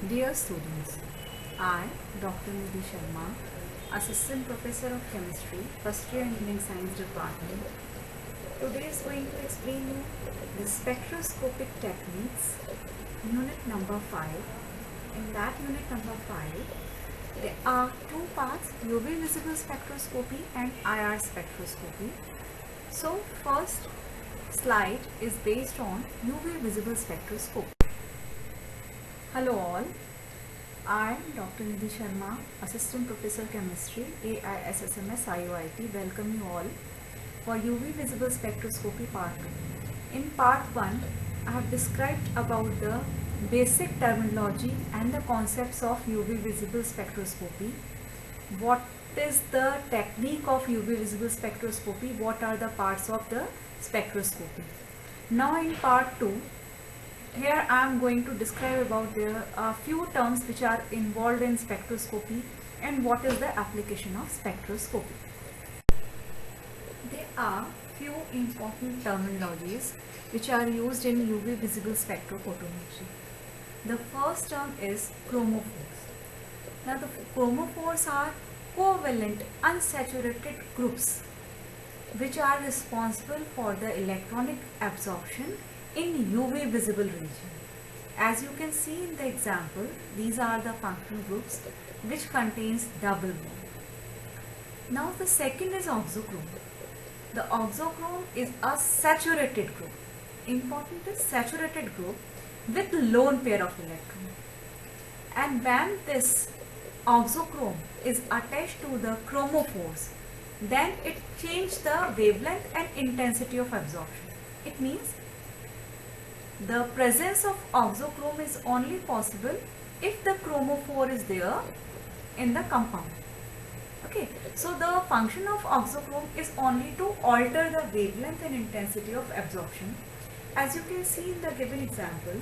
Dear students, I, Dr. Nidhi Sharma, Assistant Professor of Chemistry, First Year Engineering Science Department, today is going to explain you the spectroscopic techniques, unit number 5. In that unit number 5, there are two parts, UV visible spectroscopy and IR spectroscopy. So, first slide is based on UV visible spectroscopy. Hello all, I am Dr. Nidhi Sharma, Assistant Professor Chemistry, AISSMS IOIT. Welcome you all for UV visible spectroscopy part 2. In part 1, I have described about the basic terminology and the concepts of UV visible spectroscopy. What is the technique of UV visible spectroscopy? What are the parts of the spectroscopy? Now in part 2, here I am going to describe about the few terms which are involved in spectroscopy and what is the application of spectroscopy. There are few important terminologies which are used in UV visible spectrophotometry. The first term is chromophores. Now the chromophores are covalent unsaturated groups which are responsible for the electronic absorption in UV visible region. As you can see in the example, these are the functional groups which contains double bond. Now the second is oxochrome. The oxochrome is a saturated group. Important is saturated group with lone pair of electron. And when this oxochrome is attached to the chromophores, then it changes the wavelength and intensity of absorption. It means the presence of oxochrome is only possible if the chromophore is there in the compound. Okay, so the function of oxochrome is only to alter the wavelength and intensity of absorption. As you can see in the given example,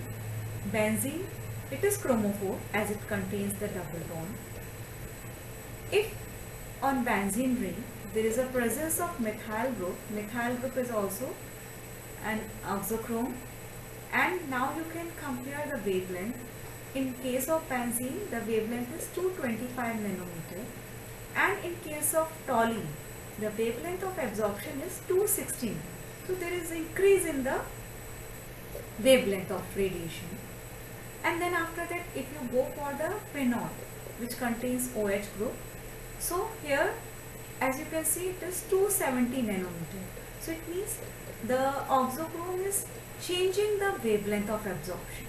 benzene, it is chromophore as it contains the double bond. If on benzene ring there is a presence of methyl group is also an oxochrome. And now you can compare the wavelength. In case of benzene, the wavelength is 225 nanometer, and in case of toluene, the wavelength of absorption is 216. So there is increase in the wavelength of radiation. And then after that, if you go for the phenol, which contains OH group, so here, as you can see, it is 270 nanometer. So it means the oxochrome is changing the wavelength of absorption.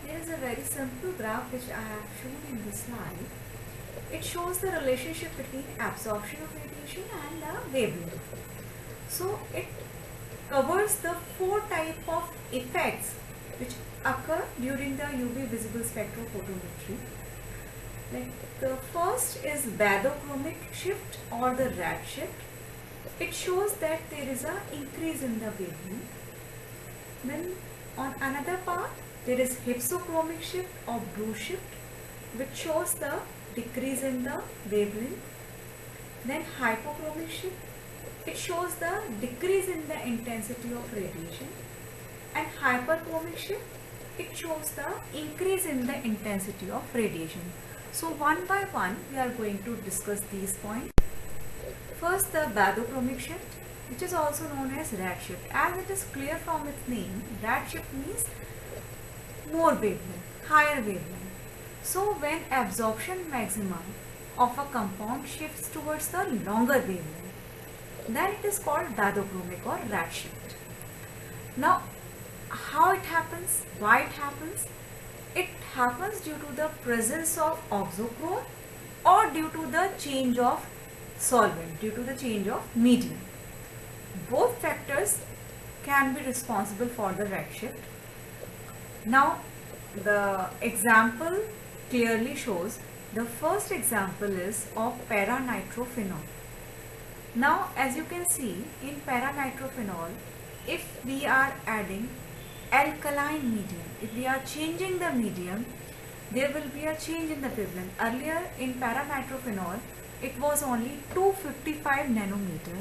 There is a very simple graph which I have shown in this slide. It shows the relationship between absorption of radiation and the wavelength. So it covers the four types of effects which occur during the UV visible spectrophotometry. Like the first is bathochromic shift or the red shift. It shows that there is an increase in the wavelength. Then on another part, there is hypsochromic shift or blue shift, which shows the decrease in the wavelength. Then hypochromic shift, it shows the decrease in the intensity of radiation. And hyperchromic shift, it shows the increase in the intensity of radiation. So one by one, we are going to discuss these points. First, the bathochromic shift, which is also known as red shift. As it is clear from its name, red shift means more wavelength, higher wavelength. So when absorption maximum of a compound shifts towards the longer wavelength, then it is called bathochromic or red shift. Now, how it happens, why it happens? It happens due to the presence of oxochrome or due to the change of solvent, due to the change of medium. Both factors can be responsible for the red shift. Now the example clearly shows, the first example is of para-nitrophenol. Now as you can see, in para-nitrophenol, if we are adding alkaline medium, if we are changing the medium, there will be a change in the wavelength. Earlier in para-nitrophenol, it was only 255 nanometer,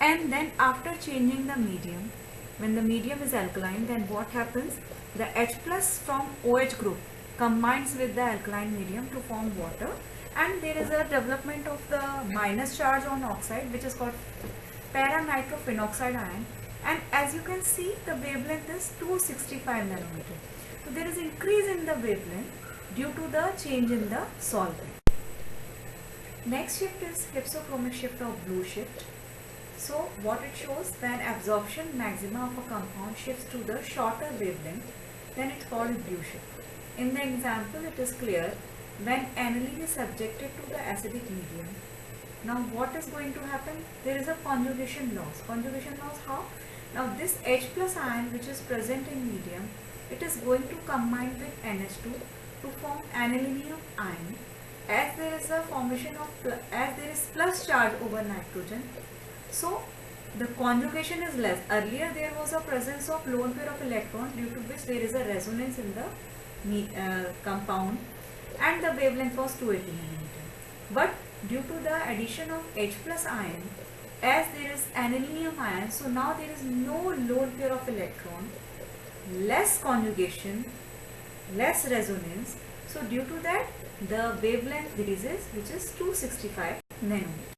and then after changing the medium, when the medium is alkaline, then what happens? The H plus from OH group combines with the alkaline medium to form water, and there is a development of the minus charge on oxide, which is called para-nitrophenoxide ion, and as you can see, the wavelength is 265 nanometer. So there is increase in the wavelength due to the change in the solvent. Next shift is hypsochromic shift or blue shift. So what it shows, when absorption maxima of a compound shifts to the shorter wavelength, then it's called blue shift. In the example, it is clear when aniline is subjected to the acidic medium. Now what is going to happen? There is a conjugation loss. Conjugation loss how? Now this H plus ion which is present in medium, it is going to combine with NH2 to form anilinium ion. As there is a formation of, as there is plus charge over nitrogen, so the conjugation is less. Earlier there was a presence of lone pair of electron, due to which there is a resonance in the compound, and the wavelength was 280 nanometer. But due to the addition of H plus ion, as there is anilinium ion, so now there is no lone pair of electron, less conjugation, less resonance. So due to that, the wavelength decreases, which is 265 nanometer.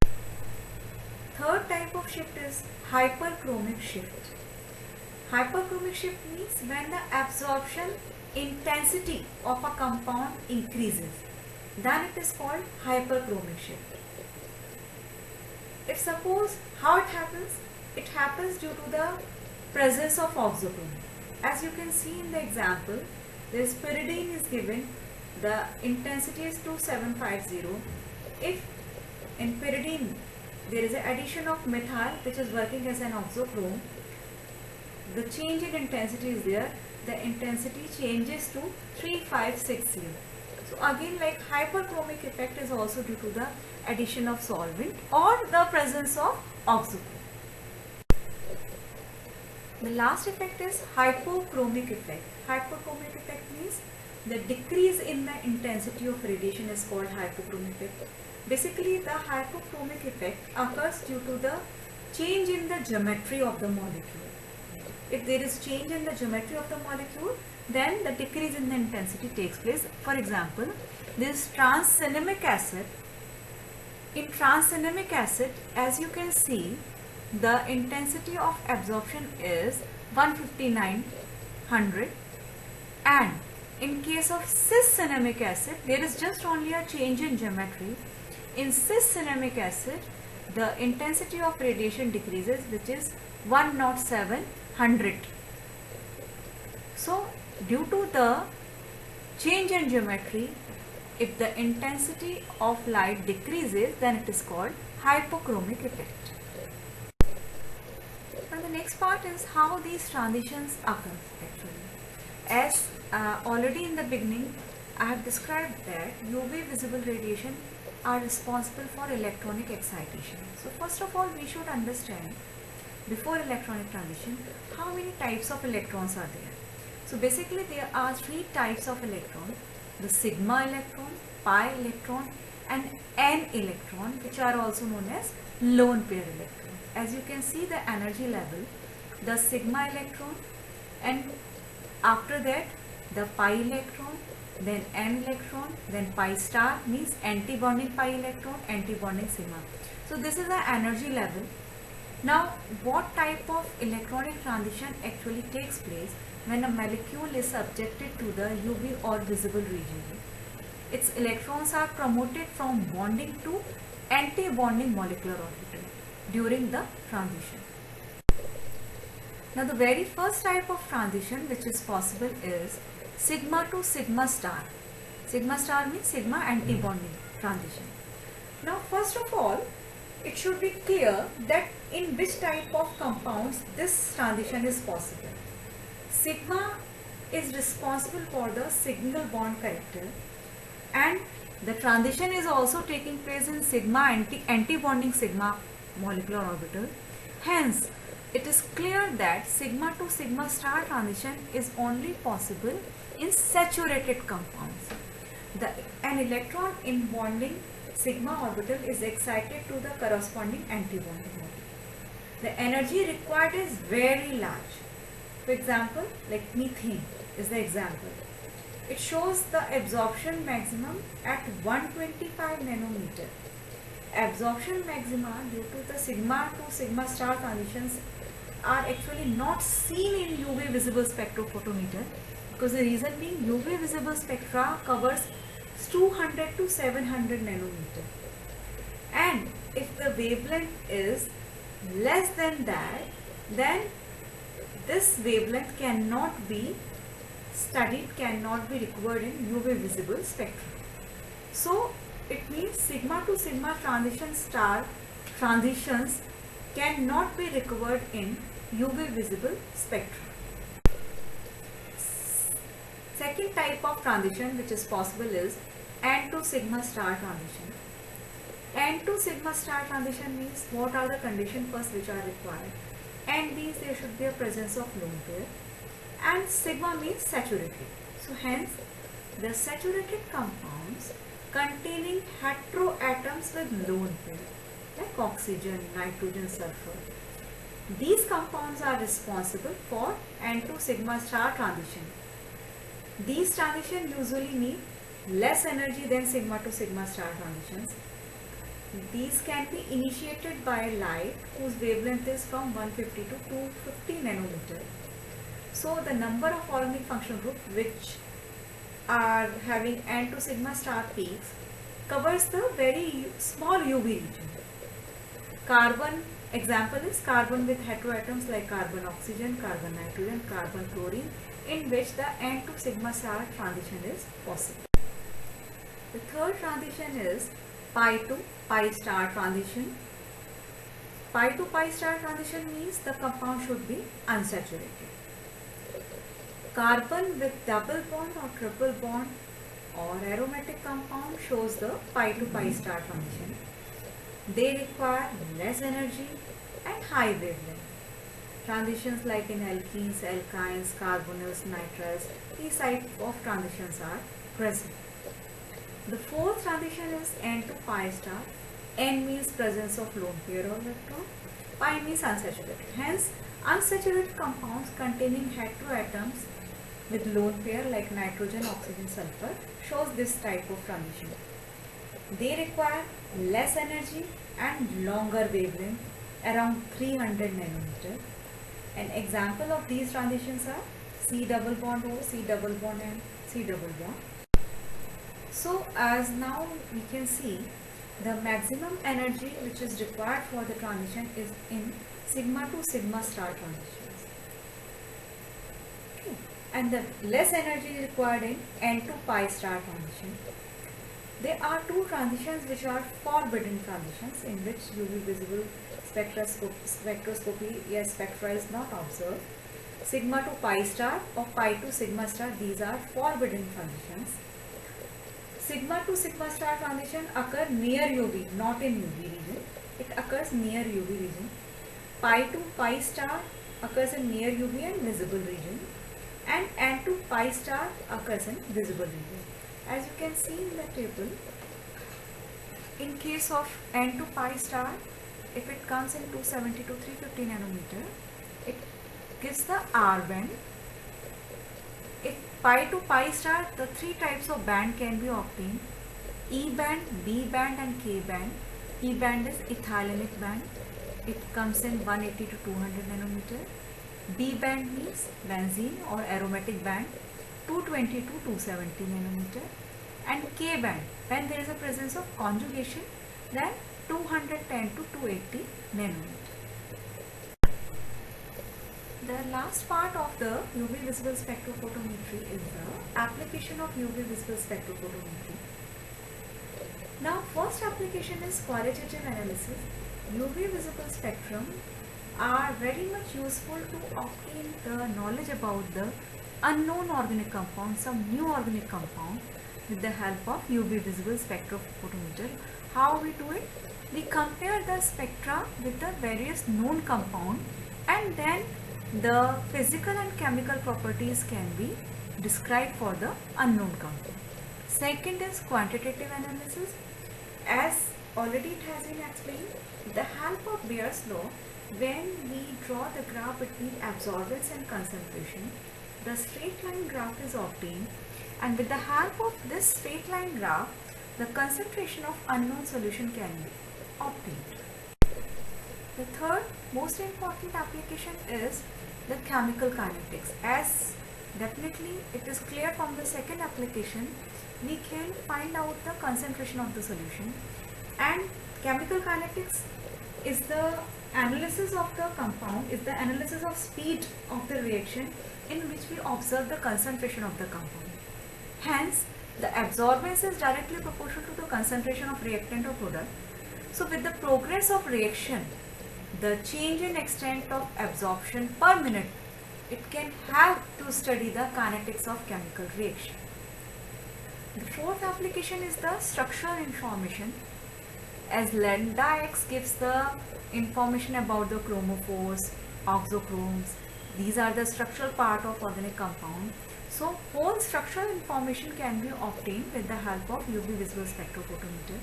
Third type of shift is hyperchromic shift. Hyperchromic shift means when the absorption intensity of a compound increases, then it is called hyperchromic shift. If suppose how it happens due to the presence of oxochrome. As you can see in the example, this pyridine is given, the intensity is 2750. If in pyridine there is an addition of methyl which is working as an oxochrome, the change in intensity is there, the intensity changes to 3560. So again, like hyperchromic effect is also due to the addition of solvent or the presence of oxochrome. The last effect is hypochromic effect. Hypochromic effect means the decrease in the intensity of radiation is called hypochromic effect. Basically, the hypochromic effect occurs due to the change in the geometry of the molecule. If there is change in the geometry of the molecule, then the decrease in the intensity takes place. For example, this tranexamic acid. In tranexamic acid, as you can see, the intensity of absorption is 15900, and in case of cis-cinnamic acid, there is just only a change in geometry. In cis-cinnamic acid, the intensity of radiation decreases, which is 10700. So due to the change in geometry, if the intensity of light decreases, then it is called hypochromic effect. Now the next part is how these transitions occur actually. As already in the beginning I have described that UV visible radiation are responsible for electronic excitation. So first of all, we should understand before electronic transition how many types of electrons are there. So basically there are three types of electron: the sigma electron, pi electron and n electron, which are also known as lone pair electron. As you can see the energy level, the sigma electron, and after that the pi electron, then n electron, then pi star means anti-bonding pi electron, anti-bonding sigma. So this is the energy level. Now what type of electronic transition actually takes place when a molecule is subjected to the UV or visible region? Its electrons are promoted from bonding to anti-bonding molecular orbital during the transition. Now the very first type of transition which is possible is sigma to sigma star. Sigma star means sigma anti-bonding transition. Now first of all, it should be clear that in which type of compounds this transition is possible. Sigma is responsible for the single bond character, and the transition is also taking place in sigma anti-bonding sigma molecular orbital. Hence, it is clear that sigma to sigma star transition is only possible in saturated compounds. An electron in bonding sigma orbital is excited to the corresponding anti-bonding orbital. The energy required is very large. For example, like methane is the example. It shows the absorption maximum at 125 nanometer. Absorption maxima due to the sigma to sigma star transitions are actually not seen in UV visible spectrophotometer, because the reason being UV visible spectra covers 200 to 700 nanometer, and if the wavelength is less than that, then this wavelength cannot be studied, cannot be recovered in UV visible spectrum. So it means sigma to sigma transition star transitions cannot be recovered in UV visible spectrum. Second type of transition which is possible is N to sigma star transition. N to sigma star transition means what are the conditions first which are required. N means there should be a presence of lone pair, and sigma means saturated. So hence the saturated compounds containing heteroatoms with lone pair like oxygen, nitrogen, sulfur. These compounds are responsible for N to sigma star transition. These transitions usually need less energy than sigma to sigma star transitions. These can be initiated by light whose wavelength is from 150 to 250 nanometer. So the number of organic functional groups which are having N to sigma star peaks covers the very small UV region. Carbon example is carbon with heteroatoms like carbon oxygen, carbon nitrogen, carbon fluorine, in which the N to sigma star transition is possible. The third transition is pi to pi star transition. Pi to pi star transition means the compound should be unsaturated. Carbon with double bond or triple bond or aromatic compound shows the pi to pi star transition. They require less energy and high wavelength. Transitions like in alkenes, alkynes, carbonyls, nitriles, these type of transitions are present. The fourth transition is N to pi star. N means presence of lone pair or electron. Pi means unsaturated. Hence, unsaturated compounds containing heteroatoms with lone pair like nitrogen, oxygen, sulfur shows this type of transition. They require less energy and longer wavelength, around 300 nanometer. An example of these transitions are C double bond O, C double bond N, C double bond. So as now we can see, the maximum energy which is required for the transition is in sigma to sigma star transitions. Okay. And the less energy is required in N to pi star transition. There are two transitions which are forbidden transitions in which UV visible spectroscopy spectra is not observed. Sigma to pi star or pi to sigma star, these are forbidden transitions. Sigma to sigma star transition occur near UV, not in UV region. It occurs near UV region. Pi to pi star occurs in near UV and visible region. And N to pi star occurs in visible region. As you can see in the table, in case of N to pi star, if it comes in 270 to 350 nanometer, it gives the R band. If pi to pi star, the three types of band can be obtained: E band, B band and K band. E band is ethylenic band. It comes in 180 to 200 nanometer. B band means benzene or aromatic band, 220 to 270 nanometer. And K band, when there is a presence of conjugation, then 210 to 280 nanometer. The last part of the UV visible spectrophotometry is the application of UV visible spectrophotometry. Now, first application is qualitative analysis. UV visible spectrum are very much useful to obtain the knowledge about the unknown organic compound, some new organic compound, with the help of UV visible spectrophotometer. How we do it? We compare the spectra with the various known compound, and then the physical and chemical properties can be described for the unknown compound. Second is quantitative analysis. As already it has been explained, with the help of Bayer's law, when we draw the graph between absorbance and concentration, the straight line graph is obtained, and with the help of this straight line graph, the concentration of unknown solution can be obtained. The third most important application is the chemical kinetics. As definitely it is clear from the second application, we can find out the concentration of the solution, and chemical kinetics is the analysis of the compound, is the analysis of speed of the reaction in which we observe the concentration of the compound. Hence, the absorbance is directly proportional to the concentration of reactant or product. So with the progress of reaction, the change in extent of absorption per minute, it can help to study the kinetics of chemical reaction. The fourth application is the structural information, as lambda x gives the information about the chromophores, oxochromes. These are the structural part of organic compound. So whole structural information can be obtained with the help of UV visible spectrophotometer,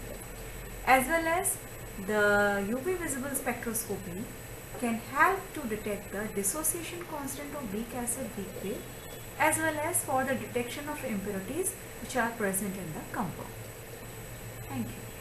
as well as the UV visible spectroscopy can help to detect the dissociation constant of weak acid, weak base, as well as for the detection of impurities which are present in the compound. Thank you.